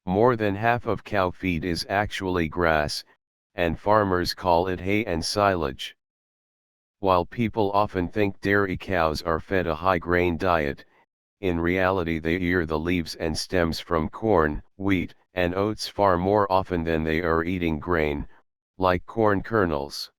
More than half of cow feed is actually grass, and farmers call it hay and silage. While people often think dairy cows are fed a high-grain diet, in reality they eat the leaves and stems from corn, wheat, and oats far more often than they are eating grain, like corn kernels.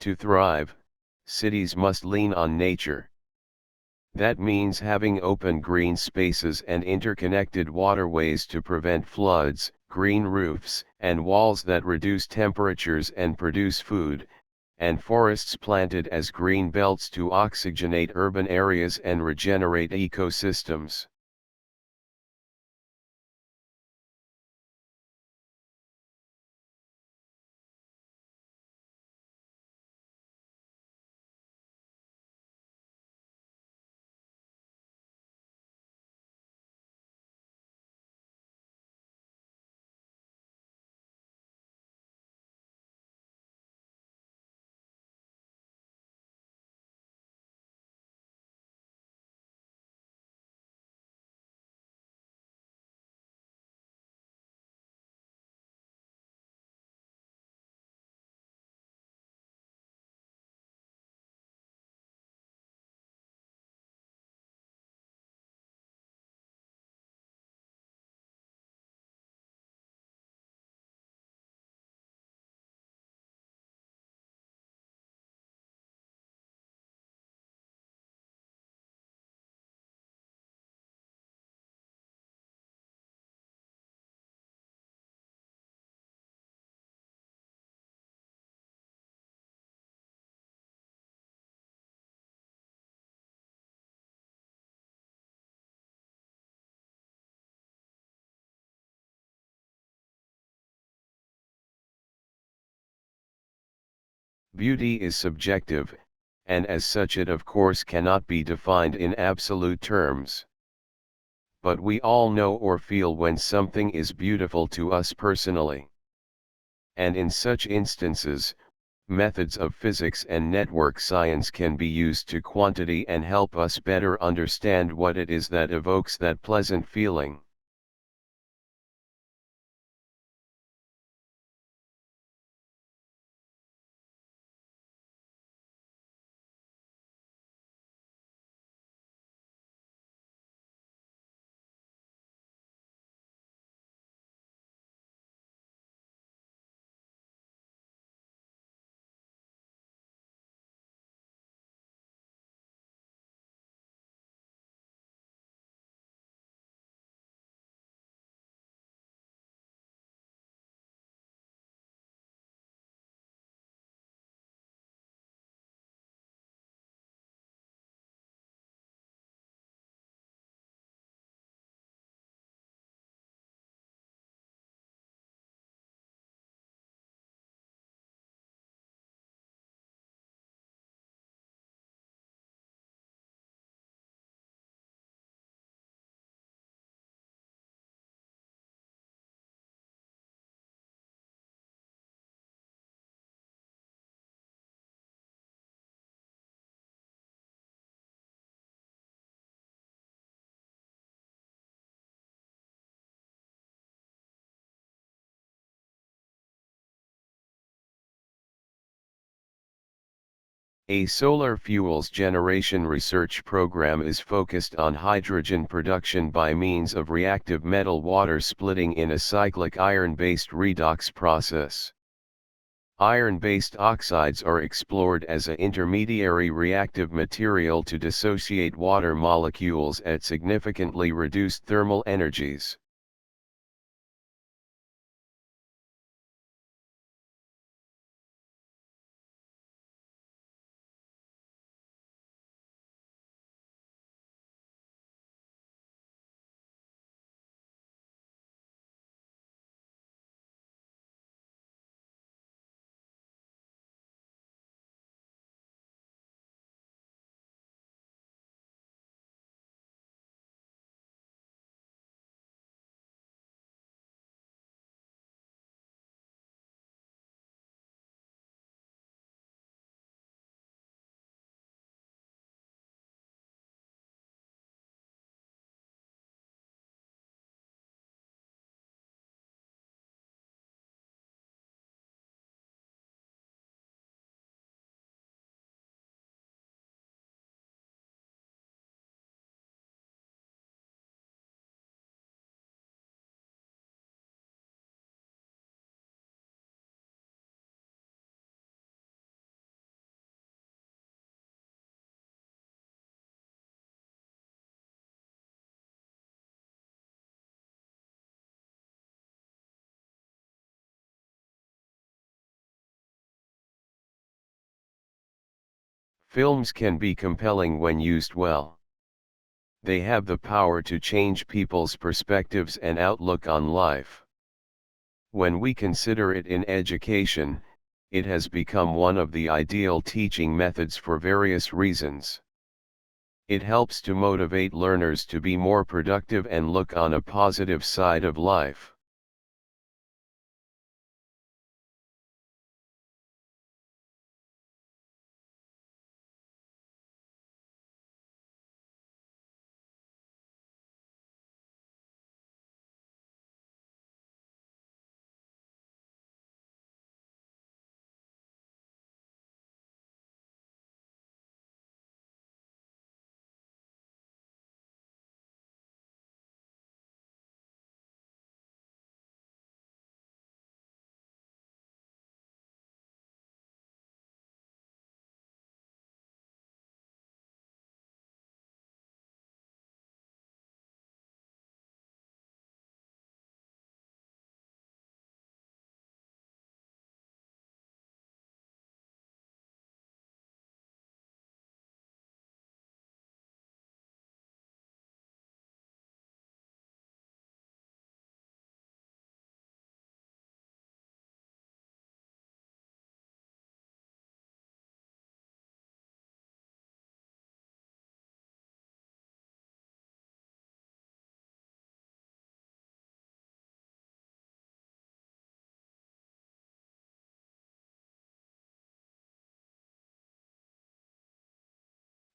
To thrive, cities must lean on nature. That means having open green spaces and interconnected waterways to prevent floods, green roofs and walls that reduce temperatures and produce food, and forests planted as green belts to oxygenate urban areas and regenerate ecosystems. Beauty is subjective, and as such it of course cannot be defined in absolute terms. But we all know or feel when something is beautiful to us personally. And in such instances, methods of physics and network science can be used to quantity and help us better understand what it is that evokes that pleasant feeling. A solar fuels generation research program is focused on hydrogen production by means of reactive metal water splitting in a cyclic iron-based redox process. Iron-based oxides are explored as an intermediary reactive material to dissociate water molecules at significantly reduced thermal energies. Films can be compelling when used well. They have the power to change people's perspectives and outlook on life. When we consider it in education, it has become one of the ideal teaching methods for various reasons. It helps to motivate learners to be more productive and look on a positive side of life.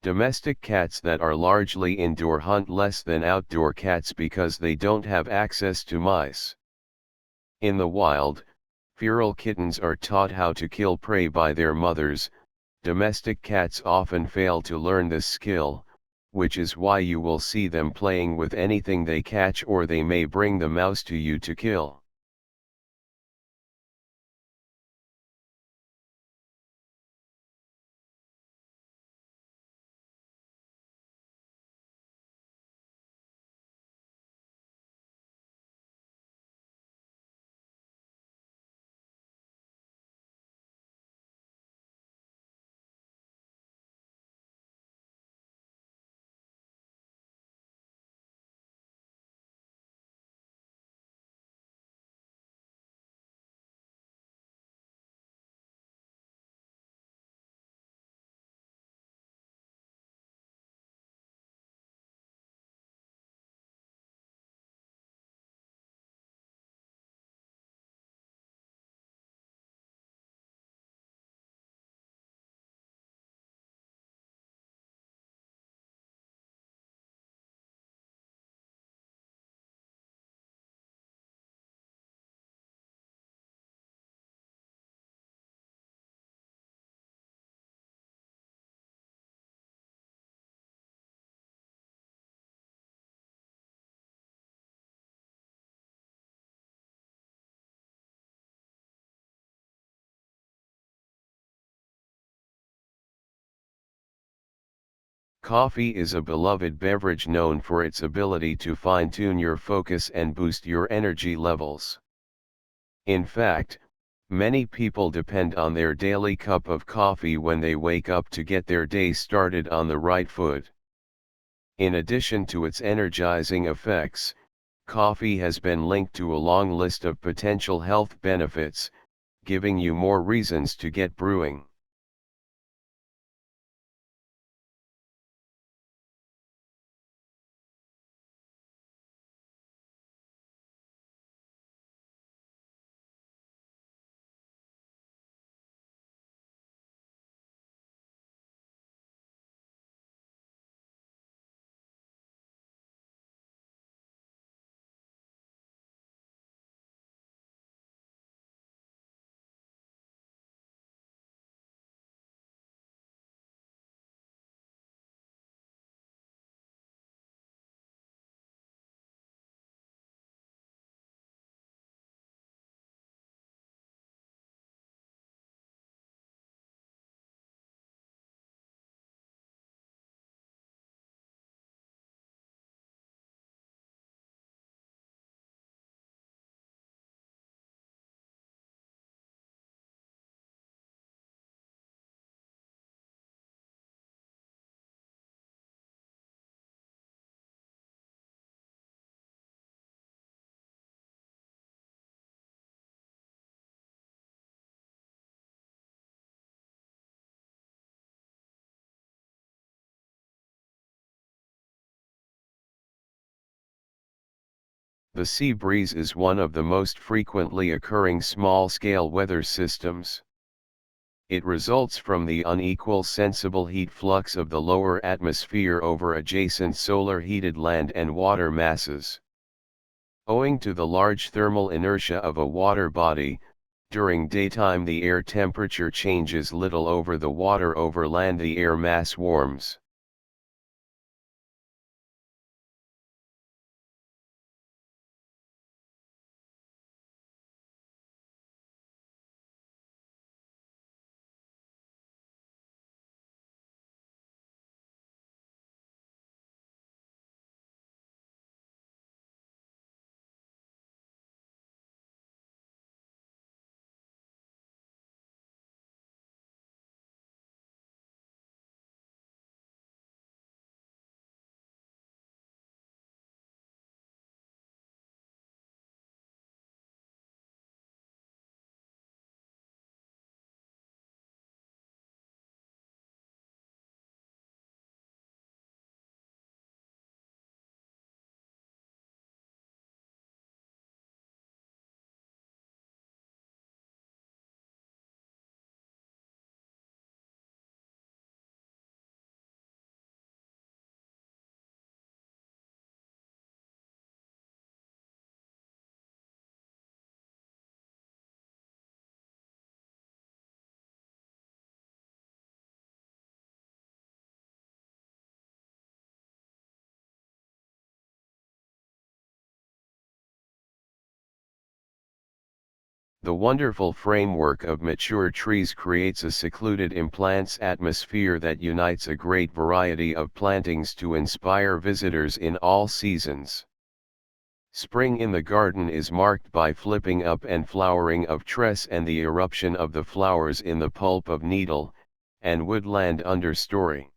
Domestic cats that are largely indoor hunt less than outdoor cats because they don't have access to mice. In the wild, feral kittens are taught how to kill prey by their mothers. Domestic cats often fail to learn this skill, which is why you will see them playing with anything they catch, or they may bring the mouse to you to kill. Coffee is a beloved beverage known for its ability to fine-tune your focus and boost your energy levels. In fact, many people depend on their daily cup of coffee when they wake up to get their day started on the right foot. In addition to its energizing effects, coffee has been linked to a long list of potential health benefits, giving you more reasons to get brewing. The sea breeze is one of the most frequently occurring small-scale weather systems. It results from the unequal sensible heat flux of the lower atmosphere over adjacent solar-heated land and water masses. Owing to the large thermal inertia of a water body, during daytime the air temperature changes little over the water. Over land the air mass warms. The wonderful framework of mature trees creates a secluded implants atmosphere that unites a great variety of plantings to inspire visitors in all seasons. Spring in the garden is marked by flipping up and flowering of tress and the eruption of the flowers in the pulp of needle, and woodland understory.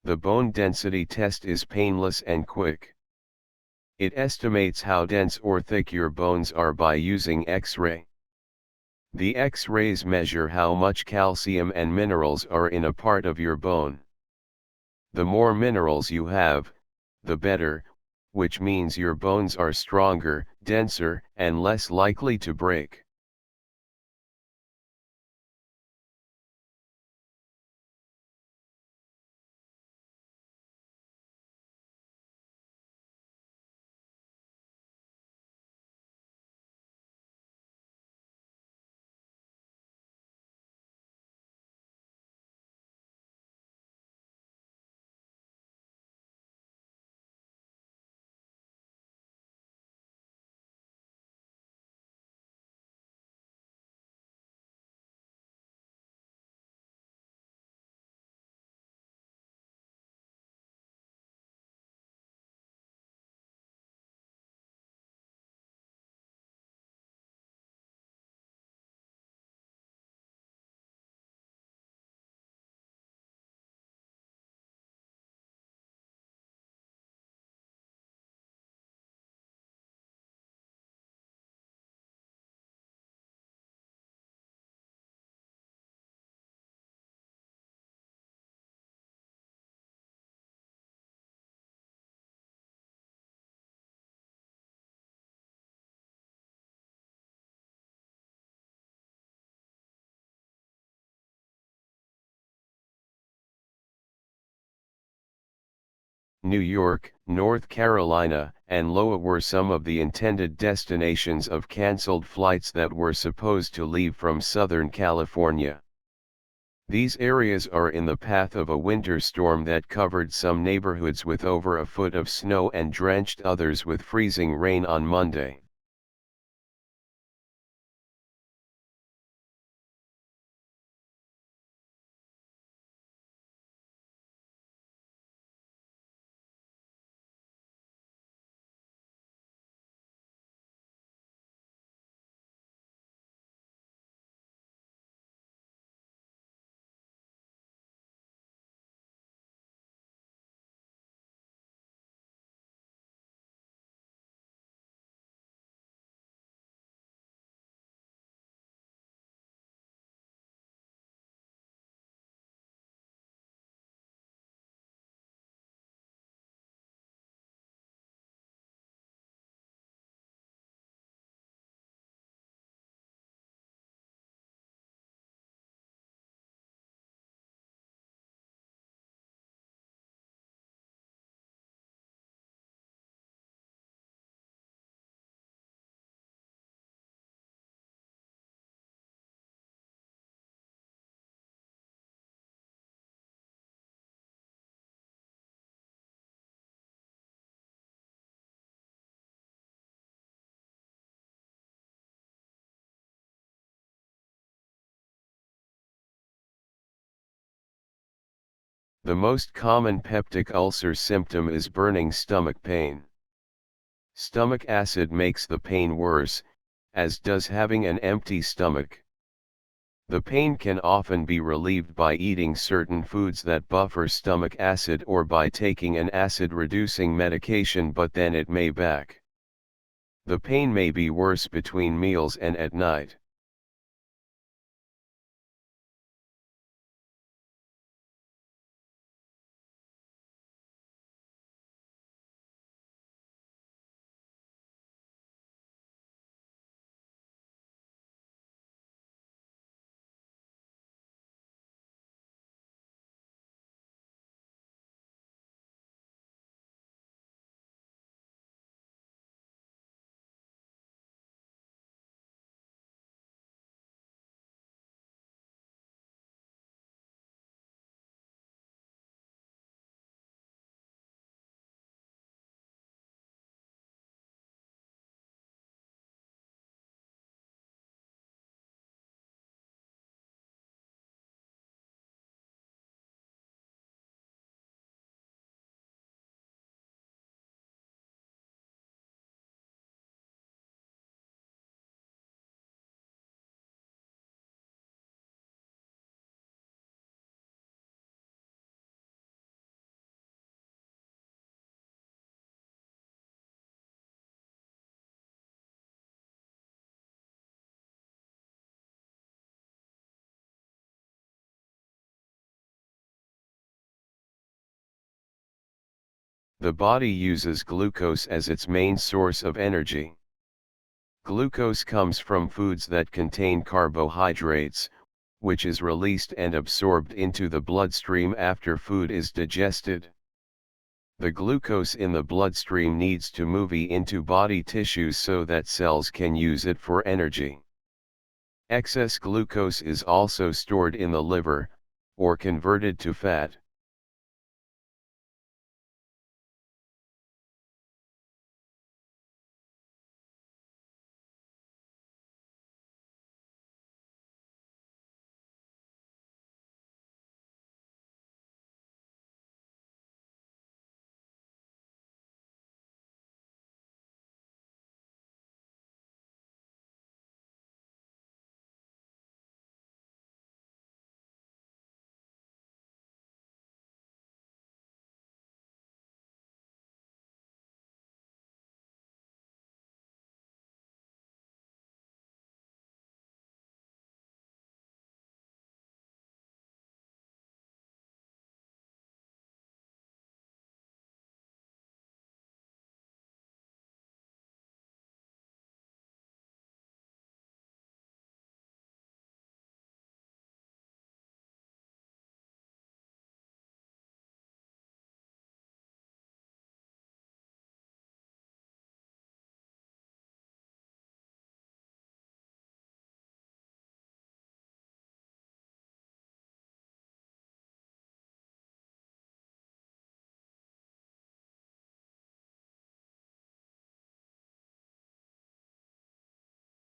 The bone density test is painless and quick. It estimates how dense or thick your bones are by using X-ray. The X-rays measure how much calcium and minerals are in a part of your bone. The more minerals you have, the better, which means your bones are stronger, denser, and less likely to break. New York, North Carolina, and Iowa were some of the intended destinations of canceled flights that were supposed to leave from Southern California. These areas are in the path of a winter storm that covered some neighborhoods with over a foot of snow and drenched others with freezing rain on Monday. The most common peptic ulcer symptom is burning stomach pain. Stomach acid makes the pain worse, as does having an empty stomach. The pain can often be relieved by eating certain foods that buffer stomach acid or by taking an acid-reducing medication, but then it may back. The pain may be worse between meals and at night. The body uses glucose as its main source of energy. Glucose comes from foods that contain carbohydrates, which is released and absorbed into the bloodstream after food is digested. The glucose in the bloodstream needs to move into body tissues so that cells can use it for energy. Excess glucose is also stored in the liver, or converted to fat.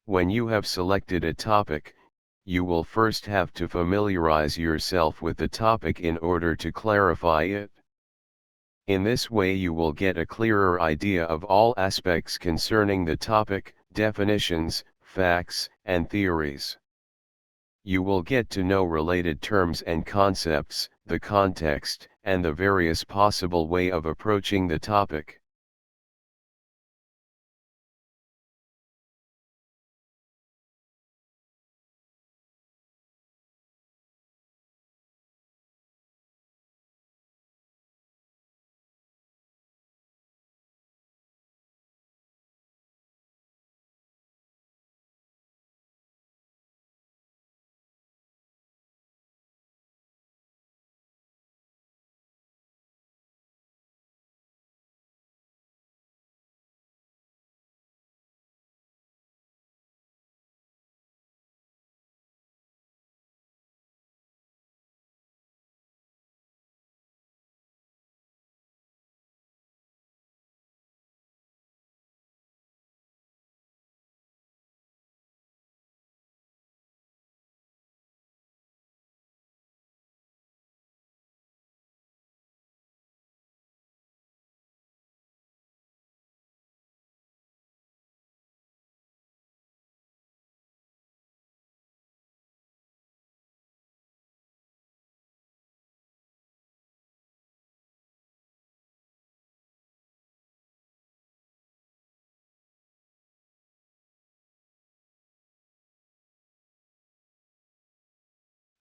When you have selected a topic, you will first have to familiarize yourself with the topic in order to clarify it. In this way you will get a clearer idea of all aspects concerning the topic, definitions, facts, and theories. You will get to know related terms and concepts, the context, and the various possible way of approaching the topic.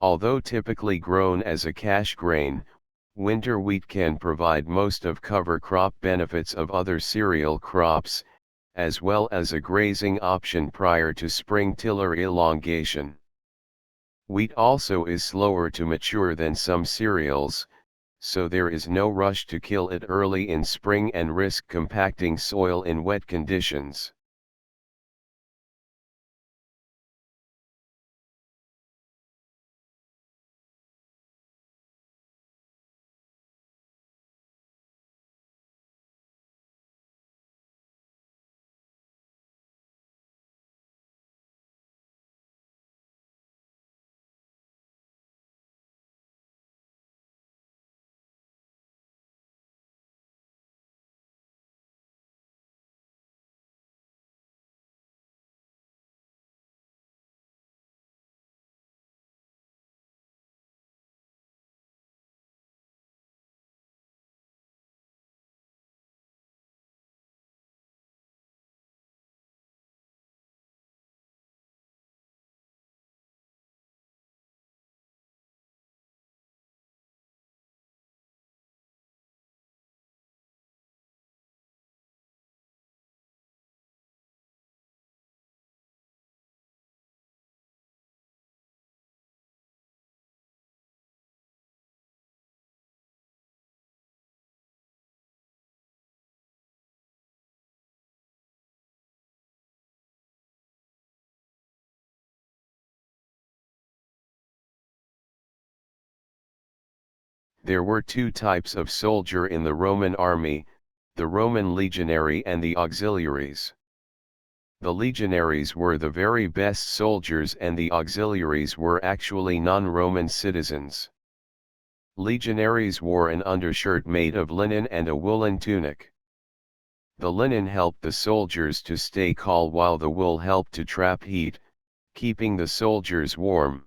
Although typically grown as a cash grain, winter wheat can provide most of cover crop benefits of other cereal crops, as well as a grazing option prior to spring tiller elongation. Wheat also is slower to mature than some cereals, so there is no rush to kill it early in spring and risk compacting soil in wet conditions. There were two types of soldier in the Roman army, the Roman legionary and the auxiliaries. The legionaries were the very best soldiers and the auxiliaries were actually non-Roman citizens. Legionaries wore an undershirt made of linen and a woolen tunic. The linen helped the soldiers to stay cool while the wool helped to trap heat, keeping the soldiers warm.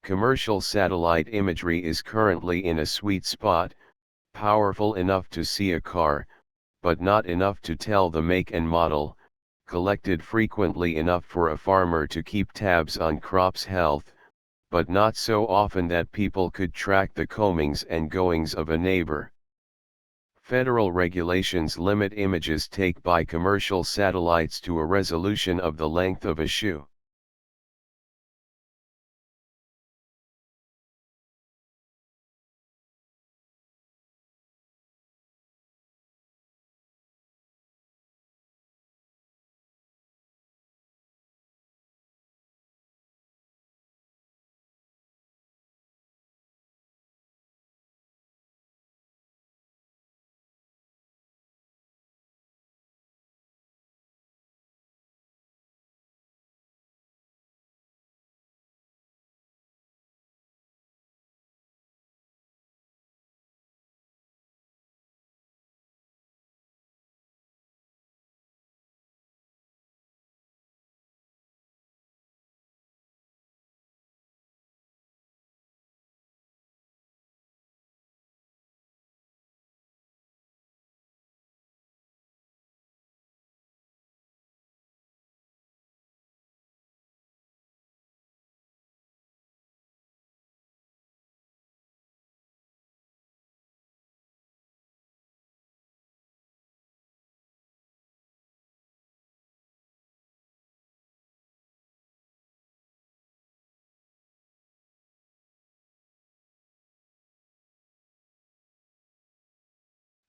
Commercial satellite imagery is currently in a sweet spot, powerful enough to see a car, but not enough to tell the make and model, collected frequently enough for a farmer to keep tabs on crops' health, but not so often that people could track the comings and goings of a neighbor. Federal regulations limit images taken by commercial satellites to a resolution of the length of a shoe.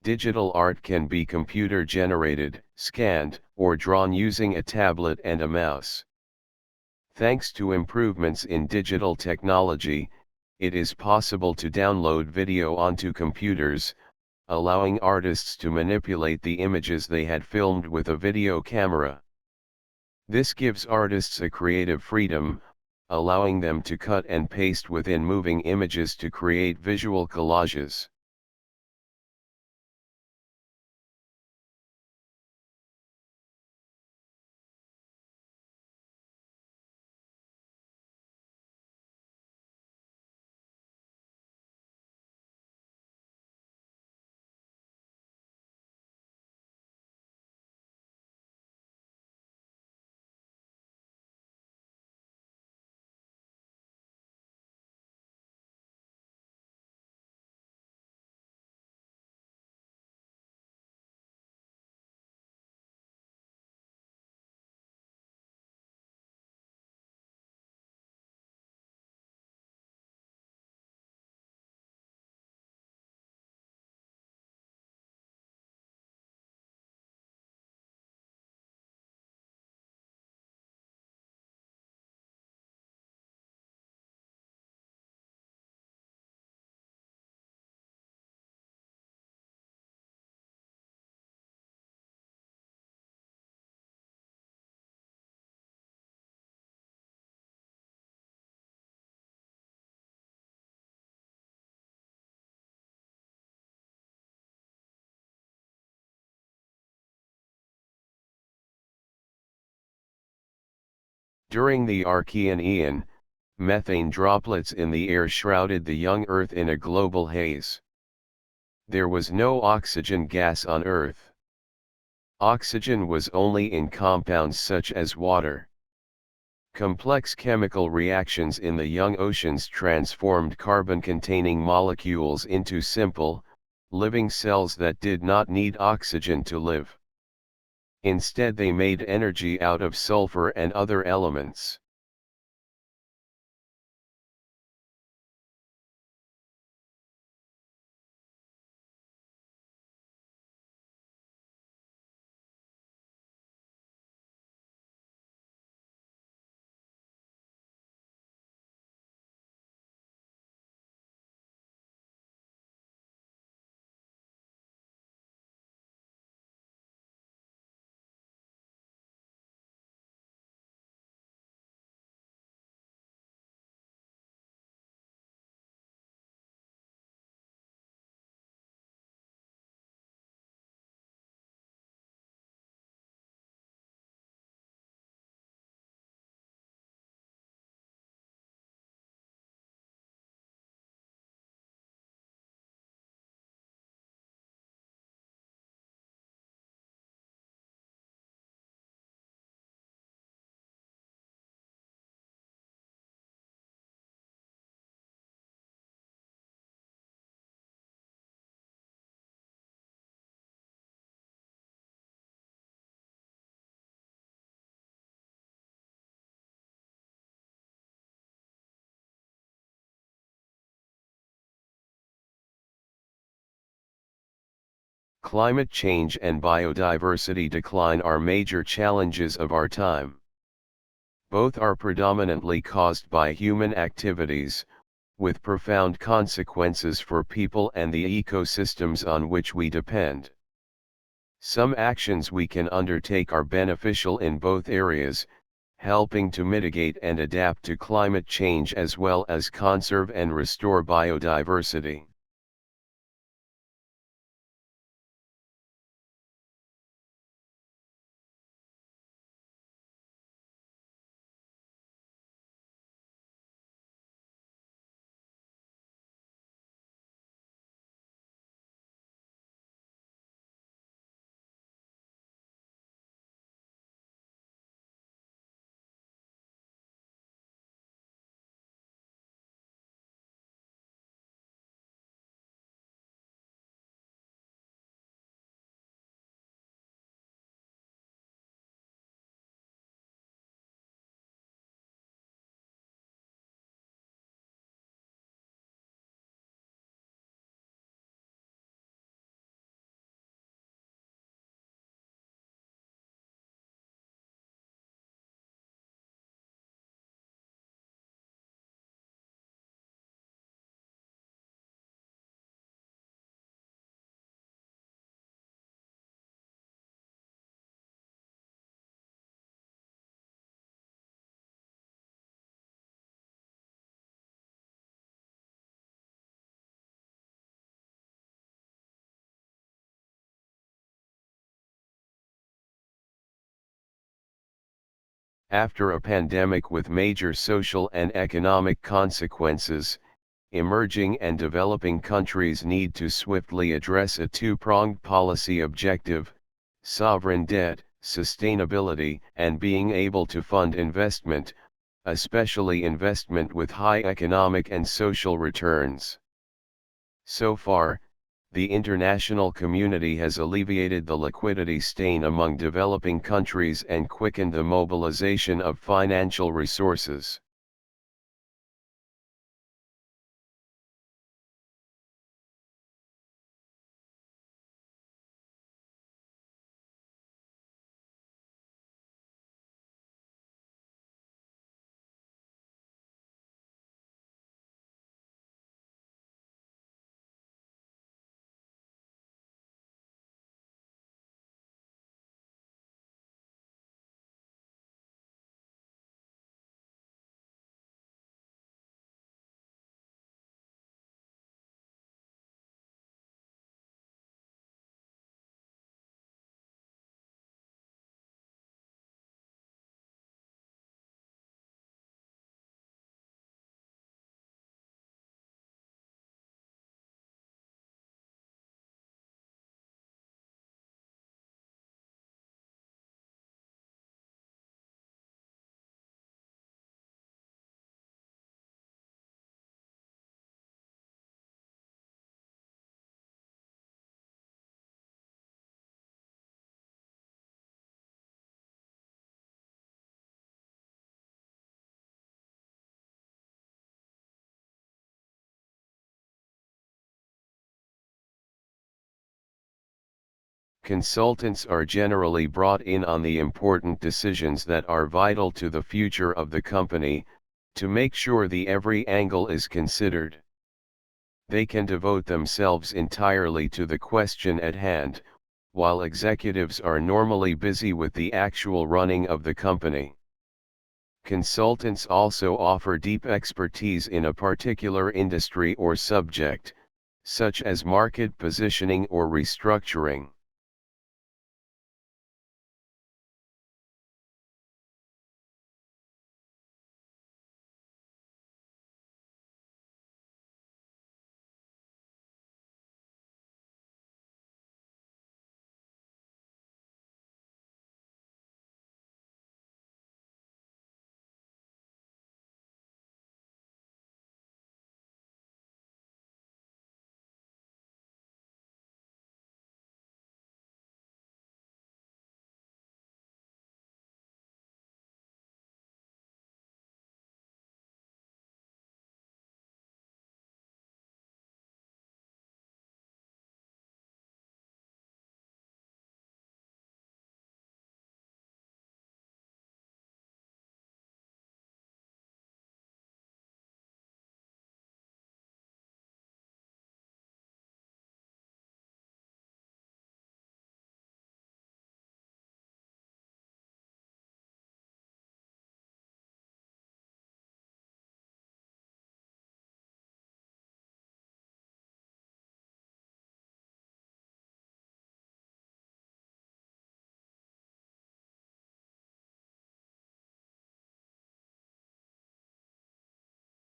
Digital art can be computer-generated, scanned, or drawn using a tablet and a mouse. Thanks to improvements in digital technology, it is possible to download video onto computers, allowing artists to manipulate the images they had filmed with a video camera. This gives artists a creative freedom, allowing them to cut and paste within moving images to create visual collages. During the Archean Aeon, methane droplets in the air shrouded the young Earth in a global haze. There was no oxygen gas on Earth. Oxygen was only in compounds such as water. Complex chemical reactions in the young oceans transformed carbon-containing molecules into simple, living cells that did not need oxygen to live. Instead, they made energy out of sulfur and other elements. Climate change and biodiversity decline are major challenges of our time. Both are predominantly caused by human activities, with profound consequences for people and the ecosystems on which we depend. Some actions we can undertake are beneficial in both areas, helping to mitigate and adapt to climate change as well as conserve and restore biodiversity. After a pandemic with major social and economic consequences, emerging and developing countries need to swiftly address a two-pronged policy objective: sovereign debt, sustainability, and being able to fund investment, especially investment with high economic and social returns. So far, the international community has alleviated the liquidity strain among developing countries and quickened the mobilization of financial resources. Consultants are generally brought in on the important decisions that are vital to the future of the company, to make sure the every angle is considered. They can devote themselves entirely to the question at hand, while executives are normally busy with the actual running of the company. Consultants also offer deep expertise in a particular industry or subject, such as market positioning or restructuring.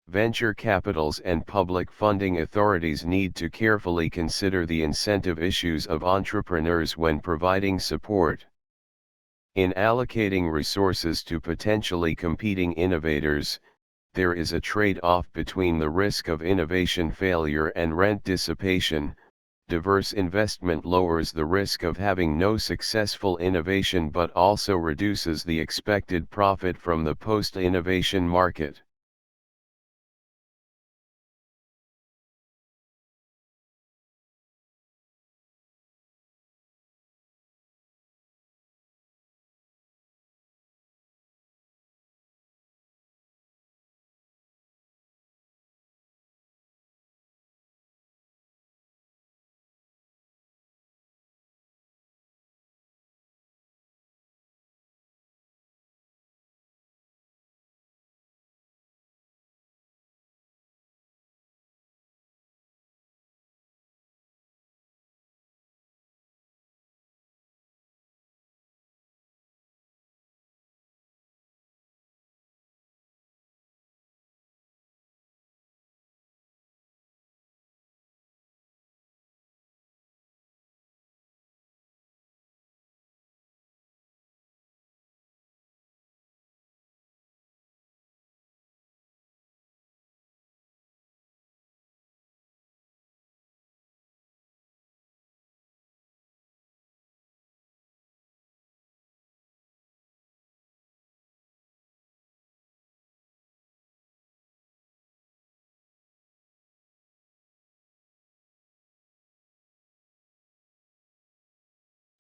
Venture capitals and public funding authorities need to carefully consider the incentive issues of entrepreneurs when providing support. In allocating resources to potentially competing innovators, there is a trade-off between the risk of innovation failure and rent dissipation. Diverse investment lowers the risk of having no successful innovation but also reduces the expected profit from the post-innovation market.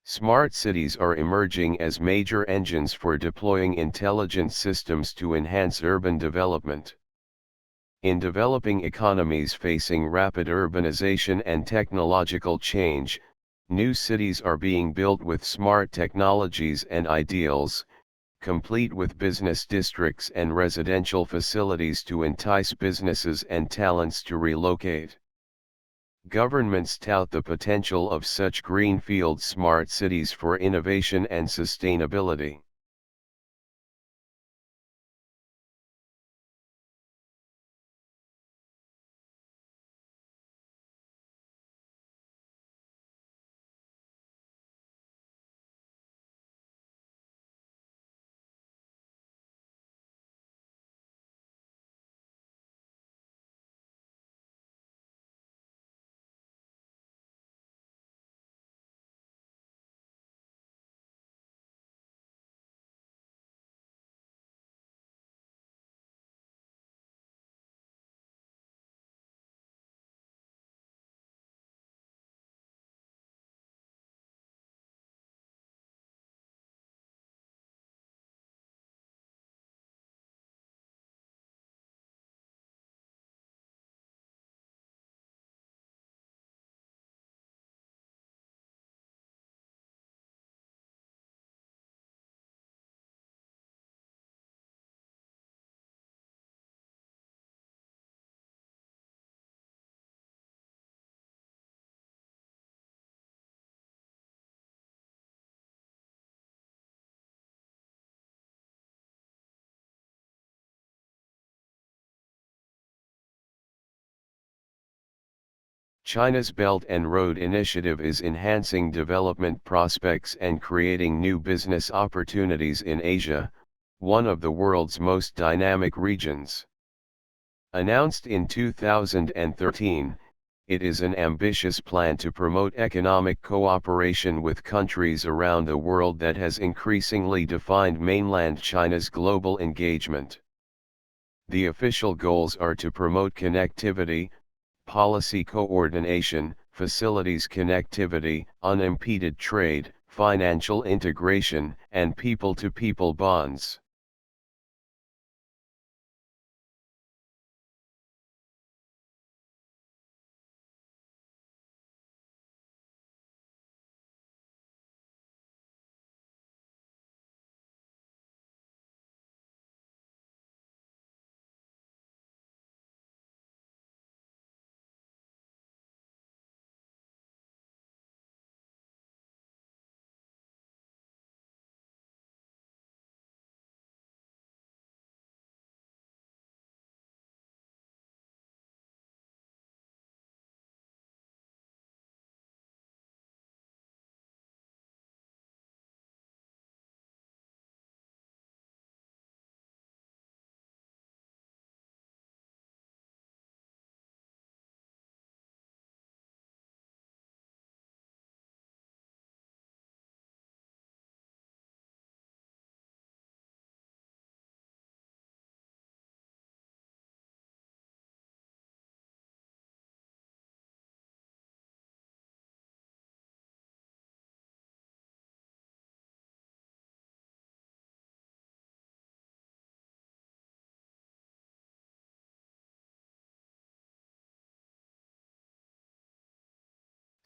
Smart cities are emerging as major engines for deploying intelligent systems to enhance urban development. In developing economies facing rapid urbanization and technological change, new cities are being built with smart technologies and ideals, complete with business districts and residential facilities to entice businesses and talents to relocate. Governments tout the potential of such greenfield smart cities for innovation and sustainability. China's Belt and Road Initiative is enhancing development prospects and creating new business opportunities in Asia, one of the world's most dynamic regions. Announced in 2013, it is an ambitious plan to promote economic cooperation with countries around the world that has increasingly defined mainland China's global engagement. The official goals are to promote connectivity, policy coordination, facilities connectivity, unimpeded trade, financial integration, and people-to-people bonds.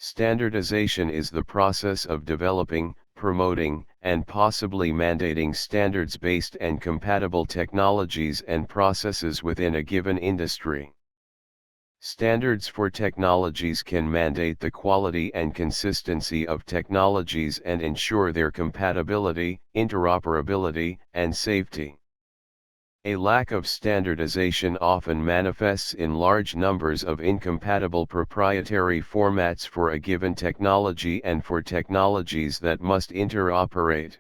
Standardization is the process of developing, promoting, and possibly mandating standards-based and compatible technologies and processes within a given industry. Standards for technologies can mandate the quality and consistency of technologies and ensure their compatibility, interoperability, and safety. A lack of standardization often manifests in large numbers of incompatible proprietary formats for a given technology and for technologies that must interoperate.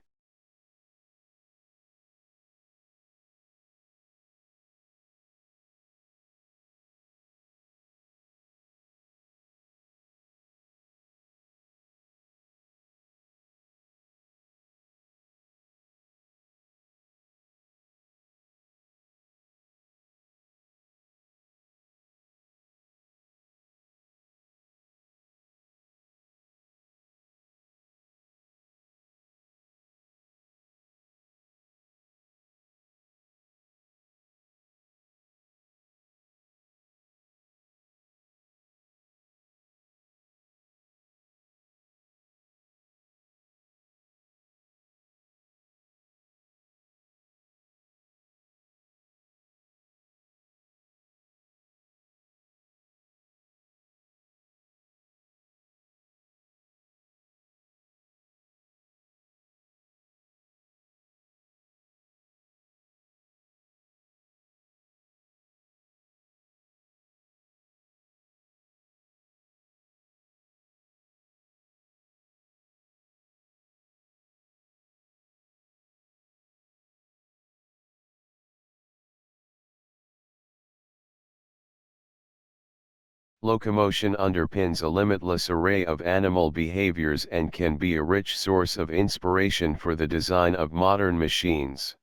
Locomotion underpins a limitless array of animal behaviors and can be a rich source of inspiration for the design of modern machines.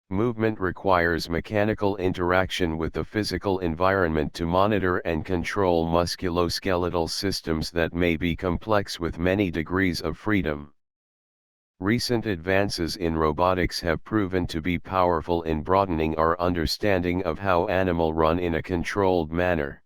Movement requires mechanical interaction with the physical environment to monitor and control musculoskeletal systems that may be complex with many degrees of freedom. Recent advances in robotics have proven to be powerful in broadening our understanding of how animals run in a controlled manner.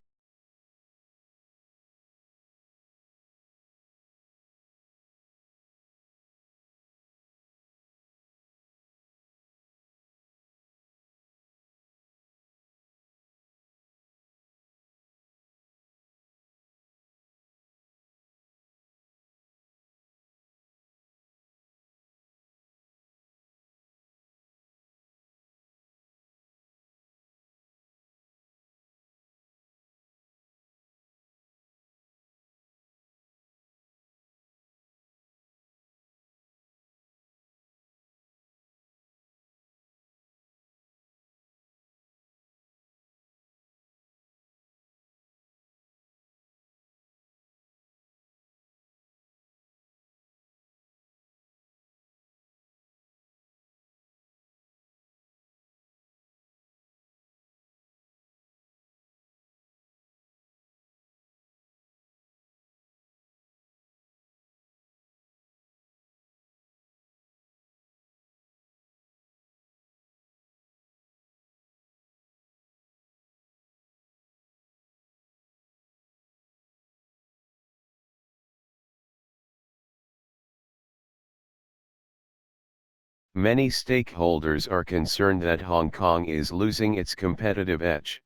Many stakeholders are concerned that Hong Kong is losing its competitive edge.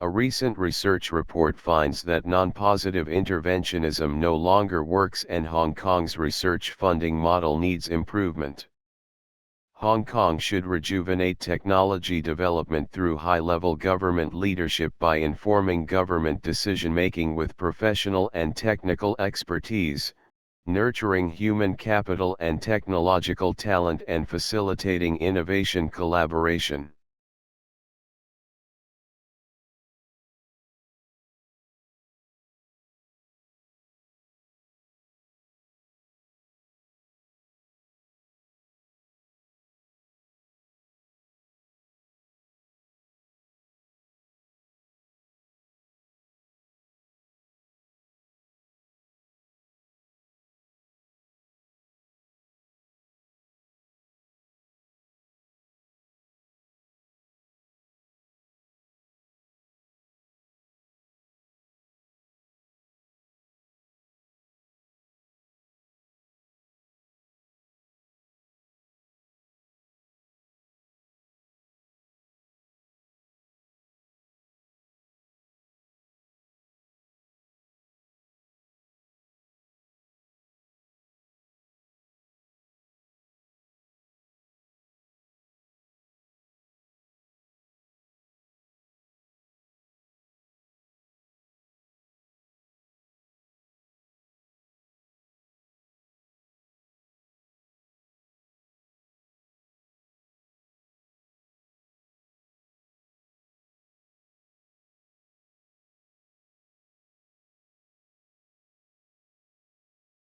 A recent research report finds that non-positive interventionism no longer works and Hong Kong's research funding model needs improvement. Hong Kong should rejuvenate technology development through high-level government leadership by informing government decision-making with professional and technical expertise, nurturing human capital and technological talent and facilitating innovation collaboration.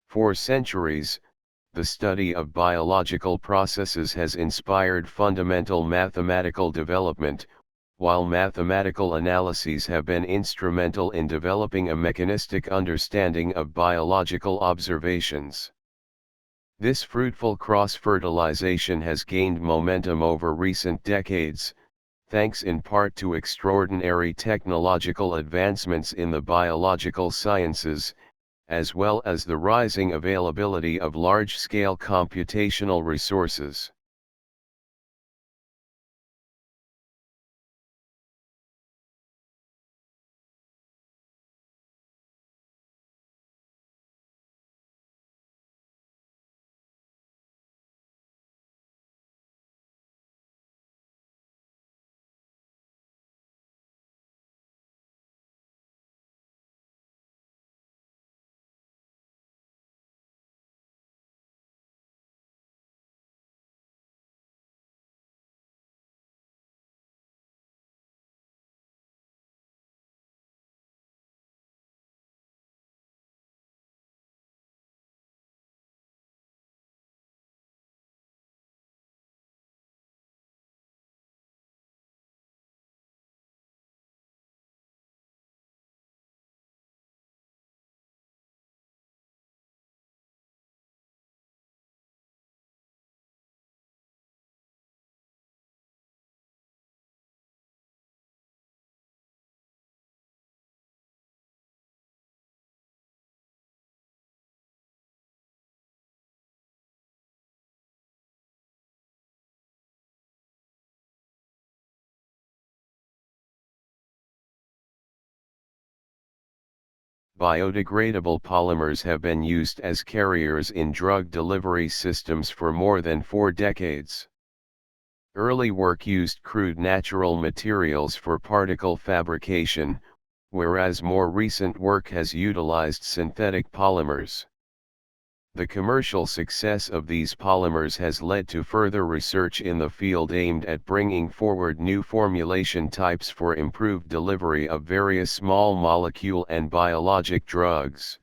For centuries, the study of biological processes has inspired fundamental mathematical development, while mathematical analyses have been instrumental in developing a mechanistic understanding of biological observations. This fruitful cross-fertilization has gained momentum over recent decades, thanks in part to extraordinary technological advancements in the biological sciences, as well as the rising availability of large-scale computational resources. Biodegradable polymers have been used as carriers in drug delivery systems for more than 4 decades. Early work used crude natural materials for particle fabrication, whereas more recent work has utilized synthetic polymers. The commercial success of these polymers has led to further research in the field aimed at bringing forward new formulation types for improved delivery of various small molecule and biologic drugs.